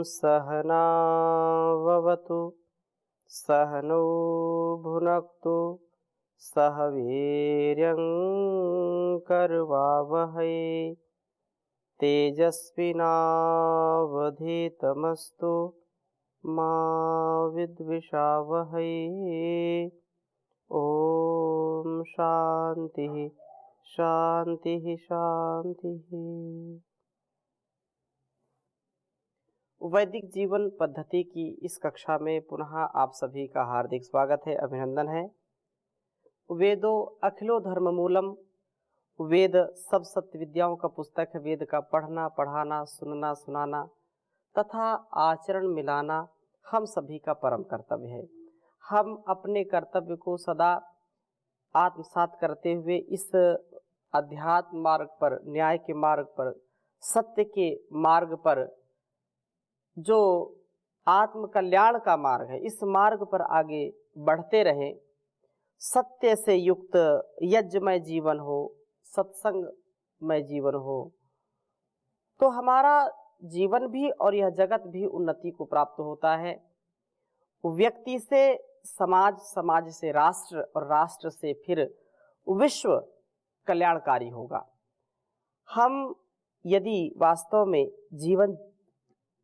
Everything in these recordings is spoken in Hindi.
सहनाववतु सहनौ भुनक्तु सह वीर्यं करवावहै तेजस्विनावधीतमस्तु मा विद्विषावहै। ओम शांति शांति शांति। वैदिक जीवन पद्धति की इस कक्षा में पुनः आप सभी का हार्दिक स्वागत है, अभिनंदन है। वेदो अखिलो धर्म मूलम, वेद सब सत्य विद्याओं का पुस्तक है। वेद का पढ़ना, पढ़ाना, सुनना, सुनाना तथा आचरण मिलाना हम सभी का परम कर्तव्य है। हम अपने कर्तव्य को सदा आत्मसात करते हुए इस अध्यात्म मार्ग पर, न्याय के मार्ग पर, सत्य के मार्ग पर, जो आत्म कल्याण का मार्ग है, इस मार्ग पर आगे बढ़ते रहें। सत्य से युक्त यज्ञमय जीवन हो, सत्संगमय जीवन हो, तो हमारा जीवन भी और यह जगत भी उन्नति को प्राप्त होता है। व्यक्ति से समाज, समाज से राष्ट्र और राष्ट्र से फिर विश्व कल्याणकारी होगा। हम यदि वास्तव में जीवन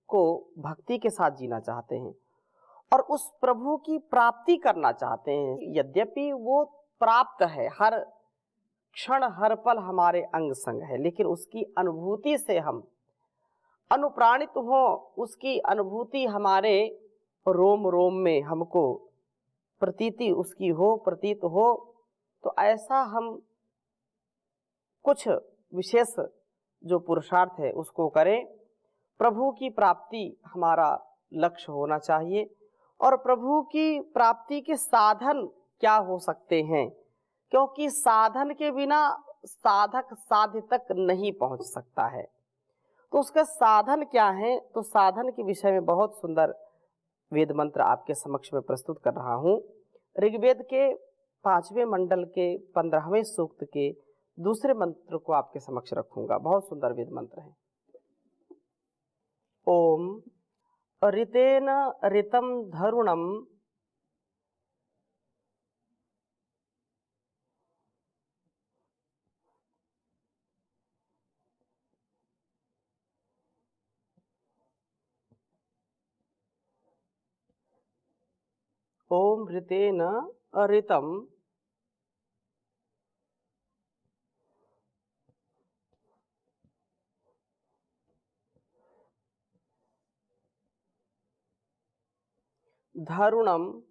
को भक्ति के साथ जीना चाहते हैं और उस प्रभु की प्राप्ति करना चाहते हैं, यद्यपि वो प्राप्त है, हर क्षण हर पल हमारे अंग संग है, लेकिन उसकी अनुभूति से हम अनुप्राणित हो, उसकी अनुभूति हमारे रोम रोम में हमको प्रतीति उसकी हो, प्रतीत हो, तो ऐसा हम कुछ विशेष जो पुरुषार्थ है उसको करें। प्रभु की प्राप्ति हमारा लक्ष्य होना चाहिए। और प्रभु की प्राप्ति के साधन क्या हो सकते हैं, क्योंकि साधन के बिना साधक साध्य तक नहीं पहुंच सकता है। तो उसका साधन क्या है, तो साधन के विषय में बहुत सुंदर वेद मंत्र आपके समक्ष में प्रस्तुत कर रहा हूं। ऋग्वेद के 5वें मंडल के 15वें सूक्त के दूसरे मंत्र को आपके समक्ष रखूंगा। बहुत सुंदर वेद मंत्र है। ओम ऋतेन ऋतम धरुणम ओम ऋतेन ऋतम धरुणम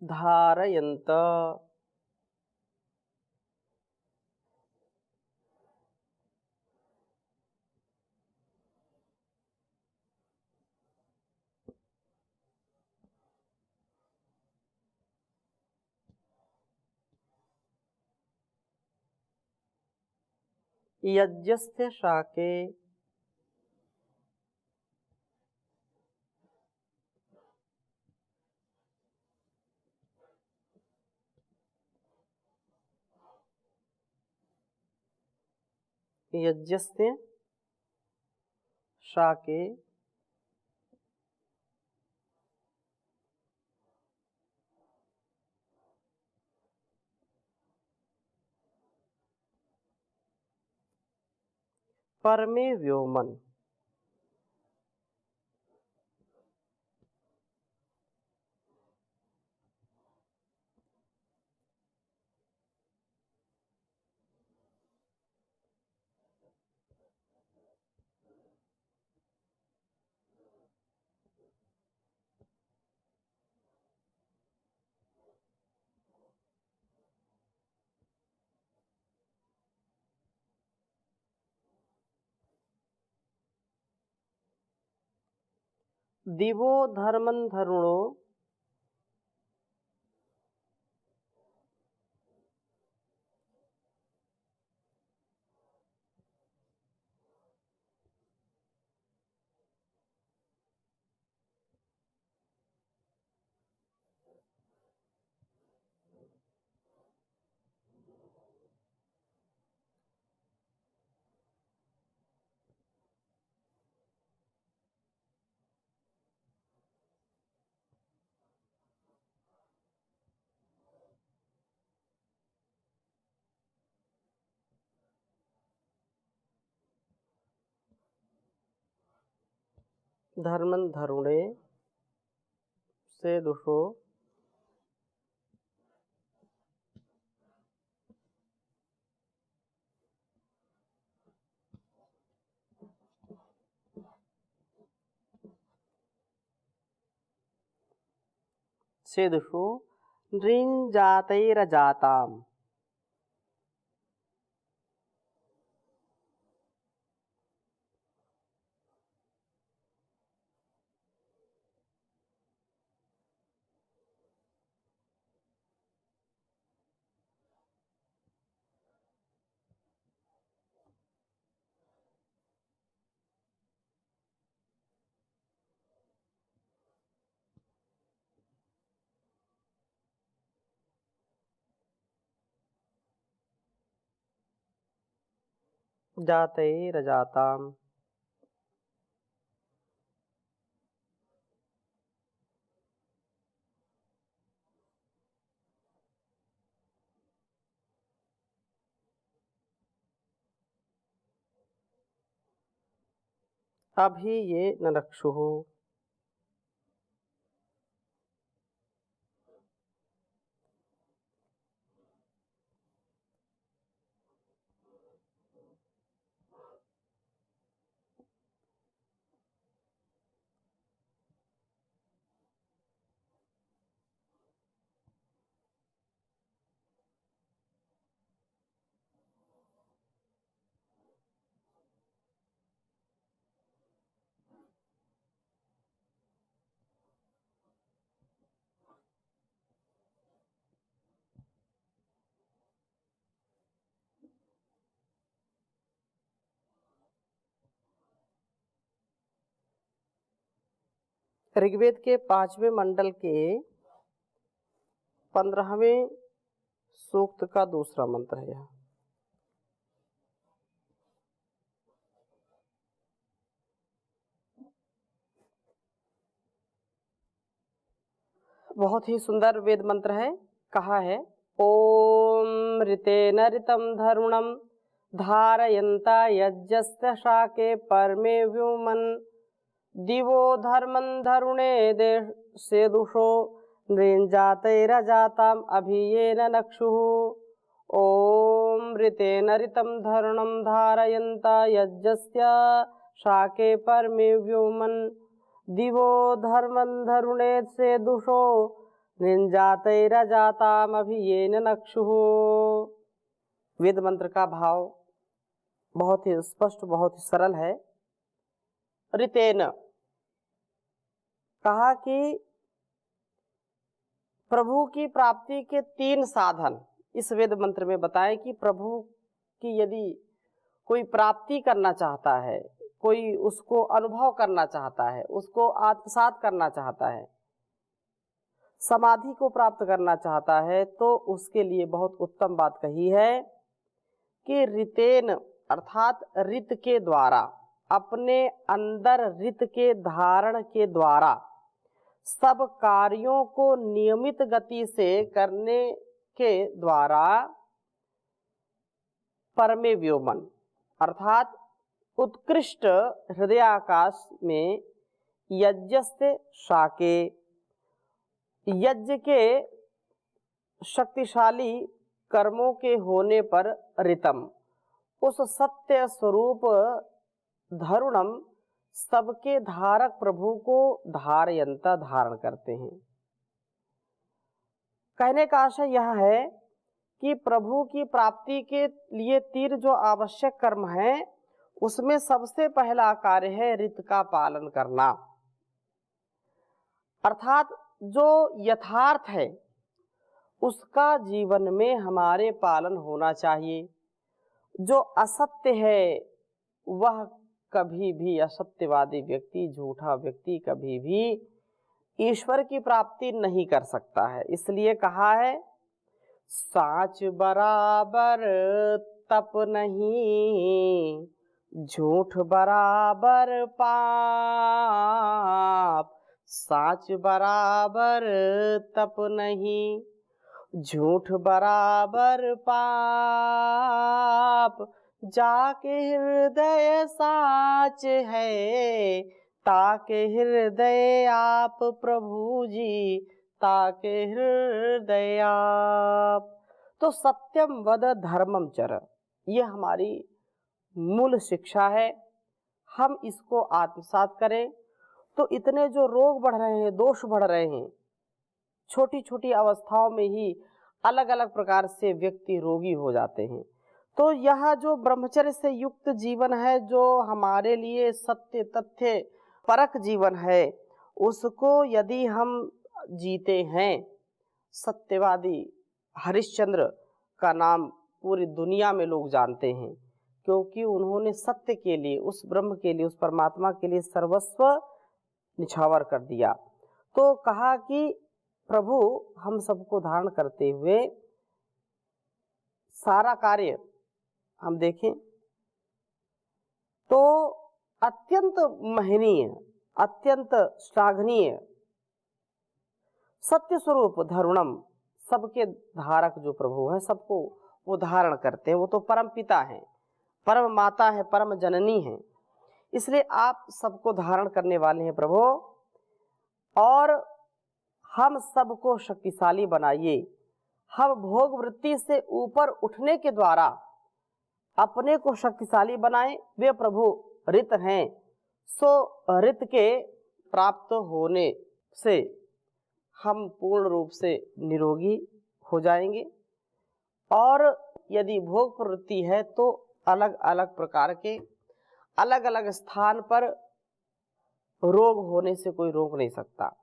धारयन्त यज्ञस्य शाके यज्ञस्य शाके परमे व्योमन दिवो धर्मं धरुणो धर्मं धरुणे से दुषो सेदुषो नृञ्जातैरजाताम्। जातैरजाताम्। अभी ये ननक्षुः। ऋग्वेद के 5वें मंडल के 15वें सूक्त का दूसरा मंत्र है यह। बहुत ही सुंदर वेद मंत्र है। कहा है ओम ऋतेन ऋतं धरुणं धारयन्ता यज्ञस्य शाके परमे व्योमन् दिवो धर्मं धरुणे सेदुषो नृञ्जातैरजाताम् अभियेन नक्षुः। ओम ऋतेन ऋतं धरुणं धारयन्ता यज्ञस्य शाके परमे व्योमन् दिवो धर्मं धरुणे सेदुषो नृञ्जातैरजाताम् अभियेन नक्षुः। वेद मंत्र का भाव बहुत ही स्पष्ट, बहुत ही सरल है। ऋतेन कहा कि प्रभु की प्राप्ति के 3 साधन इस वेद मंत्र में बताएं कि प्रभु की यदि कोई प्राप्ति करना चाहता है, कोई उसको अनुभव करना चाहता है, उसको आत्मसात करना चाहता है, समाधि को प्राप्त करना चाहता है, तो उसके लिए बहुत उत्तम बात कही है कि ऋतेन अर्थात ऋत के द्वारा, अपने अंदर ऋत के धारण के द्वारा सब कार्यों को नियमित गति से करने के द्वारा परमे व्योमन अर्थात उत्कृष्ट हृदयाकाश में यज्ञ से शाके, यज्ञ के शक्तिशाली कर्मों के होने पर ऋतम, उस सत्य स्वरूप धरुणम सबके धारक प्रभु को धारयंता धारण करते हैं। कहने का आशय यह है कि प्रभु की प्राप्ति के लिए 3 जो आवश्यक कर्म हैं उसमें सबसे पहला कार्य है ऋत का पालन करना। अर्थात जो यथार्थ है उसका जीवन में हमारे पालन होना चाहिए। जो असत्य है वह कभी भी, असत्यवादी व्यक्ति, झूठा व्यक्ति कभी भी ईश्वर की प्राप्ति नहीं कर सकता है। इसलिए कहा है साच बराबर तप नहीं, झूठ बराबर पाप। साच बराबर तप नहीं, झूठ बराबर पाप। जाके हृदय साच है, ताके हृदय आप प्रभु जी, ताके हृदय आप। तो सत्यम वद धर्मम चर, ये हमारी मूल शिक्षा है। हम इसको आत्मसात करें तो इतने जो रोग बढ़ रहे हैं, दोष बढ़ रहे हैं, छोटी छोटी अवस्थाओं में ही अलग अलग प्रकार से व्यक्ति रोगी हो जाते हैं। तो यह जो ब्रह्मचर्य से युक्त जीवन है, जो हमारे लिए सत्य तथ्य परक जीवन है, उसको यदि हम जीते हैं, सत्यवादी हरिश्चंद्र का नाम पूरी दुनिया में लोग जानते हैं, क्योंकि उन्होंने सत्य के लिए, उस ब्रह्म के लिए, उस परमात्मा के लिए सर्वस्व निछावर कर दिया। तो कहा कि प्रभु हम सबको धारण करते हुए सारा कार्य हम देखें तो अत्यंत महनीय, अत्यंत श्लाघनीय, सत्य स्वरूप धरुणम, सबके धारक जो प्रभु है, सबको वो धारण करते हैं। वो तो परम पिता हैं, परम माता है, परम जननी है, इसलिए आप सबको धारण करने वाले हैं प्रभु। और हम सबको शक्तिशाली बनाइए। हम भोग वृत्ति से ऊपर उठने के द्वारा अपने को शक्तिशाली बनाएं। वे प्रभु रित हैं, सो रित के प्राप्त होने से हम पूर्ण रूप से निरोगी हो जाएंगे। और यदि भोग प्रवृत्ति है तो अलग अलग प्रकार के अलग अलग स्थान पर रोग होने से कोई रोक नहीं सकता।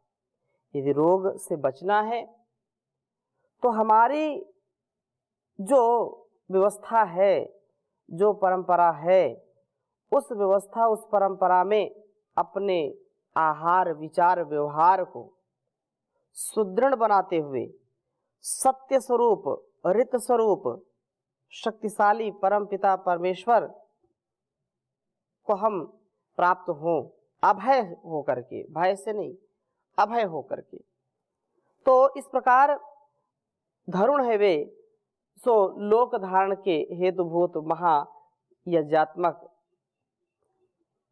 यदि रोग से बचना है तो हमारी जो व्यवस्था है, जो परंपरा है, उस व्यवस्था, उस परंपरा में अपने आहार, विचार, व्यवहार को सुदृढ़ बनाते हुए सत्य स्वरूप, रित स्वरूप, शक्तिशाली परम पिता परमेश्वर को हम प्राप्त हों, अभय हो करके, भय से नहीं, अभय हो करके। तो इस प्रकार धरुण है वे, सो लोक धारण के हेतुभूत महा यज्ञात्मक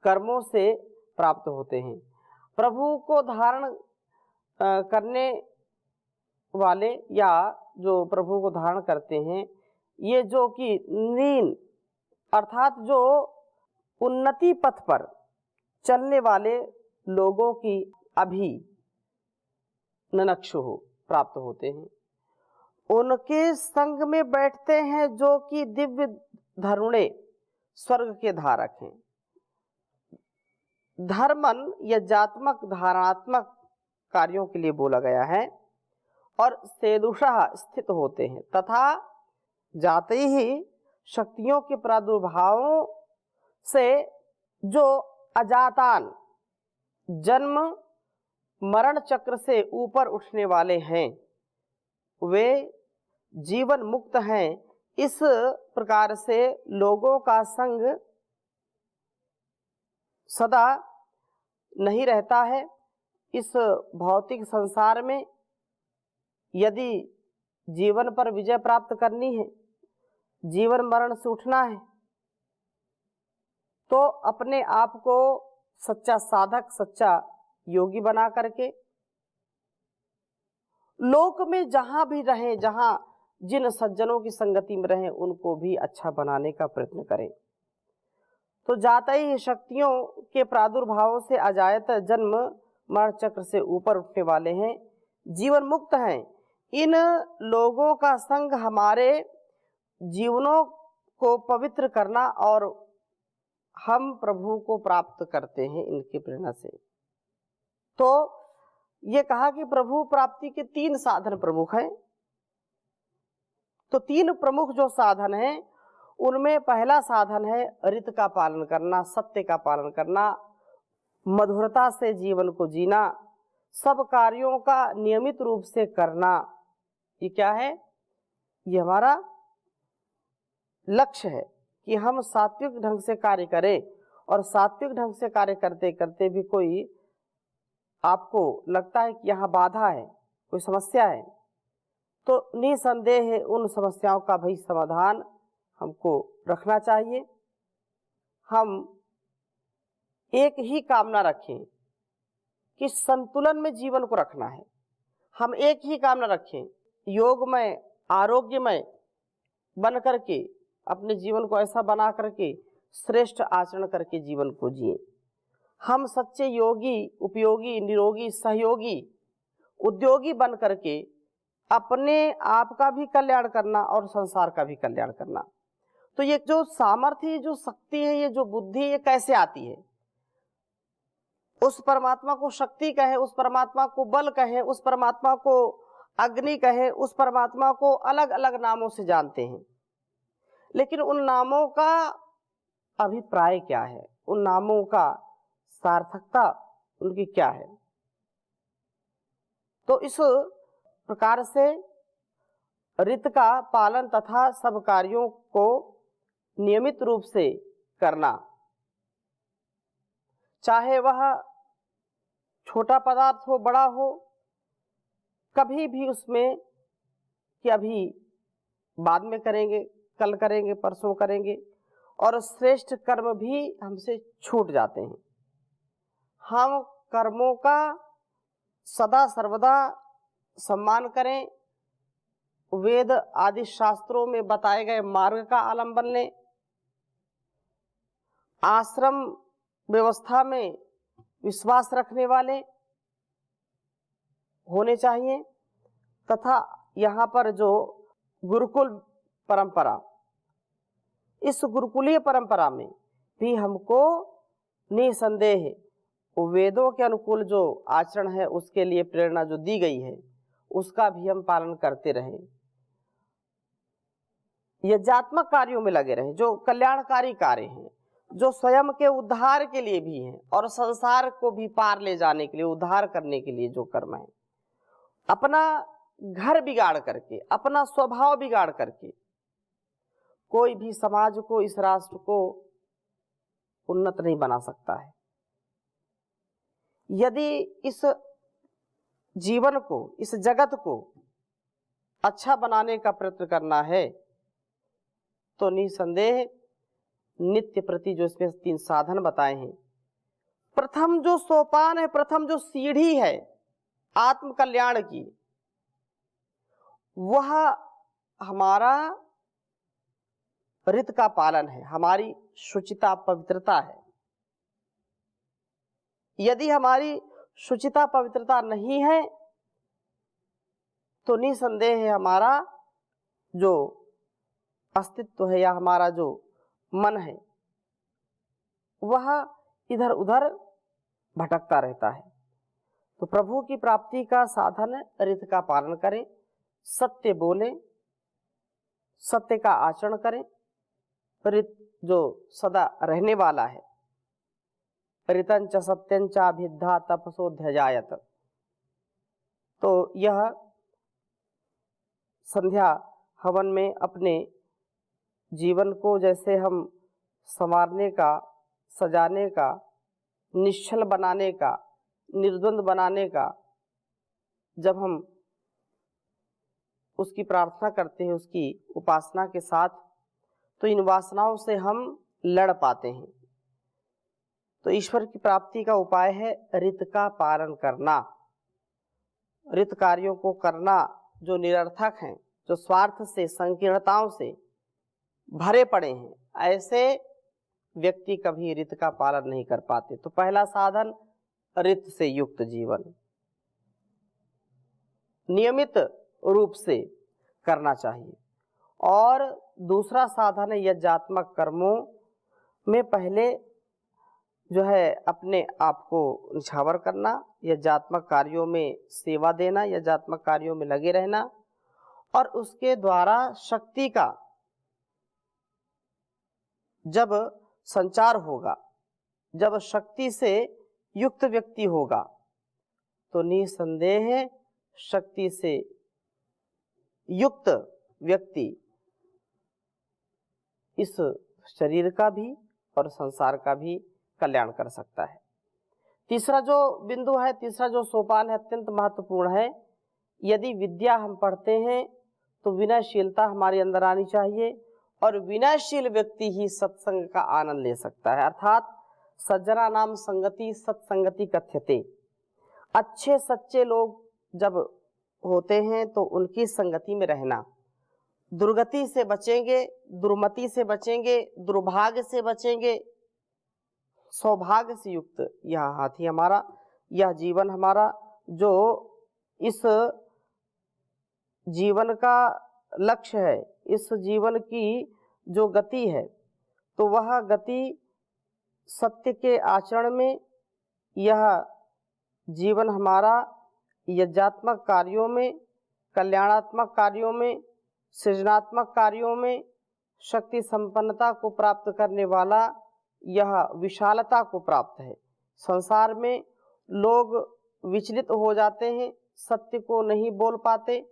कर्मों से प्राप्त होते हैं। प्रभु को धारण करने वाले या जो प्रभु को धारण करते हैं, ये जो कि नीन अर्थात जो उन्नति पथ पर चलने वाले लोगों की अभी ननक्षु प्राप्त होते हैं, उनके संग में बैठते हैं जो कि दिव्य धरुणे स्वर्ग के धारक हैं। धर्मन यज्ञात्मक धारणात्मक कार्यों के लिए बोला गया है और सेदुषः स्थित होते हैं तथा जाते ही शक्तियों के प्रादुर्भावों से जो अजातान जन्म मरण चक्र से ऊपर उठने वाले हैं, वे जीवन मुक्त हैं। इस प्रकार से लोगों का संग सदा नहीं रहता है। इस भौतिक संसार में यदि जीवन पर विजय प्राप्त करनी है, जीवन मरण से उठना है, तो अपने आप को सच्चा साधक, सच्चा योगी बना करके लोक में जहां भी रहें, जहां जिन सज्जनों की संगति में रहें, उनको भी अच्छा बनाने का प्रयत्न करें। तो जाते ही शक्तियों के प्रादुर्भाव से अजायत जन्म मरण चक्र से ऊपर उठने वाले हैं, जीवन मुक्त हैं। इन लोगों का संग हमारे जीवनों को पवित्र करना और हम प्रभु को प्राप्त करते हैं इनकी प्रेरणा से। तो ये कहा कि प्रभु प्राप्ति के 3 साधन प्रमुख हैं। तो 3 प्रमुख जो साधन हैं, उनमें पहला साधन है ऋत का पालन करना, सत्य का पालन करना, मधुरता से जीवन को जीना, सब कार्यों का नियमित रूप से करना। ये क्या है? ये हमारा लक्ष्य है कि हम सात्विक ढंग से कार्य करें। और सात्विक ढंग से कार्य करते करते भी कोई आपको लगता है कि यहाँ बाधा है, कोई समस्या है, तो निसंदेह उन समस्याओं का भी समाधान हमको रखना चाहिए। हम एक ही कामना रखें कि संतुलन में जीवन को रखना है। हम एक ही कामना रखें, योगमय आरोग्यमय बन करके अपने जीवन को ऐसा बना करके श्रेष्ठ आचरण करके जीवन को जिए। हम सच्चे योगी, उपयोगी, निरोगी, सहयोगी, उद्योगी बन करके अपने आप का भी कल्याण करना और संसार का भी कल्याण करना। तो ये जो सामर्थ्य, जो शक्ति है, ये जो बुद्धि, ये कैसे आती है? उस परमात्मा को शक्ति कहे, उस परमात्मा को बल कहे, उस परमात्मा को अग्नि कहे, उस परमात्मा को अलग अलग नामों से जानते हैं, लेकिन उन नामों का अभिप्राय क्या है? उन नामों का सार्थकता उनकी क्या है? तो इस प्रकार से ऋत का पालन तथा सब कार्यों को नियमित रूप से करना, चाहे वह छोटा पदार्थ हो, बड़ा हो, कभी भी उसमें कि अभी बाद में करेंगे, कल करेंगे, परसों करेंगे, और श्रेष्ठ कर्म भी हमसे छूट जाते हैं। हम कर्मों का सदा सर्वदा सम्मान करें, वेद आदि शास्त्रों में बताए गए मार्ग का अवलंबन लें, आश्रम व्यवस्था में विश्वास रखने वाले होने चाहिए, तथा यहाँ पर जो गुरुकुल परंपरा, इस गुरुकुलीय परंपरा में भी हमको निसंदेह वेदों के अनुकूल जो आचरण है उसके लिए प्रेरणा जो दी गई है उसका भी हम पालन करते रहें। यज्ञात्मक कार्यों में लगे रहें, जो कल्याणकारी कार्य हैं, जो स्वयं के उद्धार के लिए भी हैं और संसार को भी पार ले जाने के लिए, उद्धार करने के लिए जो कर्म है, अपना घर बिगाड़ करके, अपना स्वभाव बिगाड़ करके कोई भी समाज को, इस राष्ट्र को उन्नत नहीं बना सकता है। यदि इस जीवन को, इस जगत को अच्छा बनाने का प्रयत्न करना है तो निसंदेह नित्य प्रति जो इसमें 3 साधन बताए हैं, प्रथम जो सोपान है, प्रथम जो सीढ़ी है आत्म कल्याण की, वह हमारा ऋत का पालन है, हमारी शुचिता पवित्रता है। यदि हमारी शुचिता पवित्रता नहीं है तो निसंदेह है हमारा जो अस्तित्व है या हमारा जो मन है वह इधर उधर भटकता रहता है। तो प्रभु की प्राप्ति का साधन ऋत का पालन करें, सत्य बोलें, सत्य का आचरण करें। ऋत जो सदा रहने वाला है, ऋतंच सत्यंच अभिद्धा तपसोऽध्यजायत। तो यह संध्या हवन में अपने जीवन को जैसे हम संवारने का, सजाने का, निश्चल बनाने का, निर्द्वंद बनाने का, जब हम उसकी प्रार्थना करते हैं, उसकी उपासना के साथ, तो इन वासनाओं से हम लड़ पाते हैं। तो ईश्वर की प्राप्ति का उपाय है ऋत का पालन करना, ऋत कार्यों को करना जो निरर्थक हैं, जो स्वार्थ से, संकीर्णताओं से भरे पड़े हैं, ऐसे व्यक्ति कभी ऋत का पालन नहीं कर पाते। तो पहला साधन ऋत से युक्त जीवन नियमित रूप से करना चाहिए। और दूसरा साधन है यज्ञात्मक कर्मों में पहले जो है अपने आप को निछावर करना, यज्ञात्मक कार्यों में सेवा देना, यज्ञात्मक कार्यों में लगे रहना, और उसके द्वारा शक्ति का जब संचार होगा, जब शक्ति से युक्त व्यक्ति होगा तो निसंदेह शक्ति से युक्त व्यक्ति इस शरीर का भी और संसार का भी कल्याण कर सकता है। तीसरा जो बिंदु है, तीसरा जो सोपान है, अत्यंत महत्वपूर्ण है। यदि विद्या हम पढ़ते हैं तो विनयशीलता हमारे अंदर आनी चाहिए, और विनयशील व्यक्ति ही सत्संग का आनंद ले सकता है। अर्थात सज्जना नाम संगति सत्संगति कथ्यते। अच्छे सच्चे लोग जब होते हैं तो उनकी संगति में रहना। दुर्गति से बचेंगे, दुर्मति से बचेंगे, दुर्भाग्य से बचेंगे, सौभाग्य से युक्त यह हाथी हमारा, यह जीवन हमारा, जो इस जीवन का लक्ष्य है, इस जीवन की जो गति है, तो वह गति सत्य के आचरण में, यह जीवन हमारा यज्ञात्मक कार्यों में, कल्याणात्मक कार्यों में, सृजनात्मक कार्यों में, शक्ति संपन्नता को प्राप्त करने वाला यह विशालता को प्राप्त है। संसार में लोग विचलित हो जाते हैं, सत्य को नहीं बोल पाते,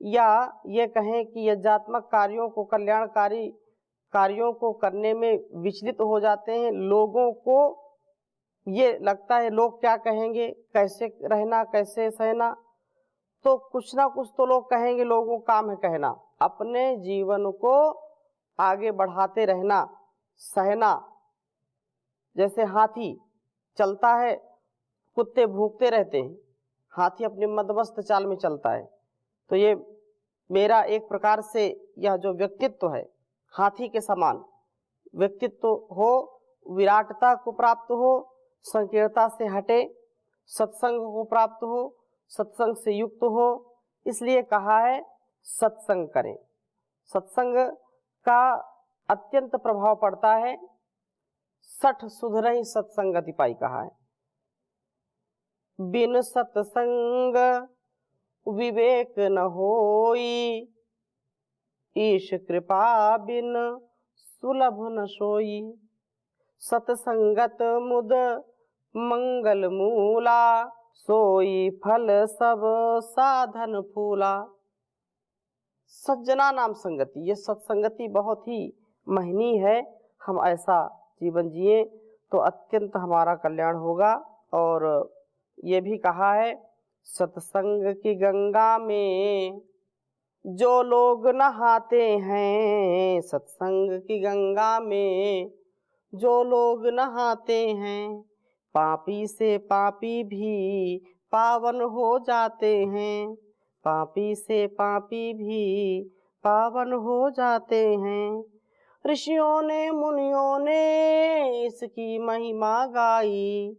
या ये कहें कि यज्ञात्मक कार्यों को, कल्याणकारी कार्यों को करने में विचलित हो जाते हैं। लोगों को ये लगता है लोग क्या कहेंगे, कैसे रहना, कैसे सहना, तो कुछ ना कुछ तो लोग कहेंगे, लोगों का काम है कहना। अपने जीवन को आगे बढ़ाते रहना, सहना। जैसे हाथी चलता है, कुत्ते भूखते रहते हैं, हाथी अपनी मदमस्त चाल में चलता है। तो ये मेरा एक प्रकार से यह जो व्यक्तित्व है, हाथी के समान व्यक्तित्व हो, विराटता को प्राप्त हो, संकीर्णता से हटे, सत्संग को प्राप्त हो, सत्संग से युक्त हो। इसलिए कहा है सत्संग करें। सत्संग का अत्यंत प्रभाव पड़ता है। 60 सुधरहि सत्संगति पाई कहा है। बिन सत्संग विवेक न होई, ईश कृपा बिन सुलभ न सोई। सत्संगत मुद मंगल मूला, सोई फल सब साधन फूला। सज्जना नाम संगति, ये सत्संगति बहुत ही महनी है। हम ऐसा जीवन जिए तो अत्यंत हमारा कल्याण होगा। और ये भी कहा है, सत्संग की गंगा में जो लोग नहाते हैं, सत्संग की गंगा में जो लोग नहाते हैं, पापी से पापी भी पावन हो जाते हैं, पापी से पापी भी पावन हो जाते हैं। ऋषियों ने मुनियों ने इसकी महिमा गाई,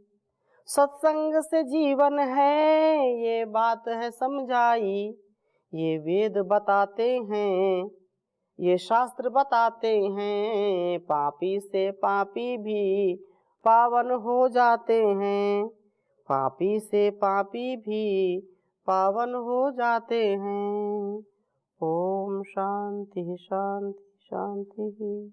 सत्संग से जीवन है ये बात है समझाई। ये वेद बताते हैं, ये शास्त्र बताते हैं, पापी से पापी भी पावन हो जाते हैं, पापी से पापी भी पावन हो जाते हैं। ओम शांति शांति शांति।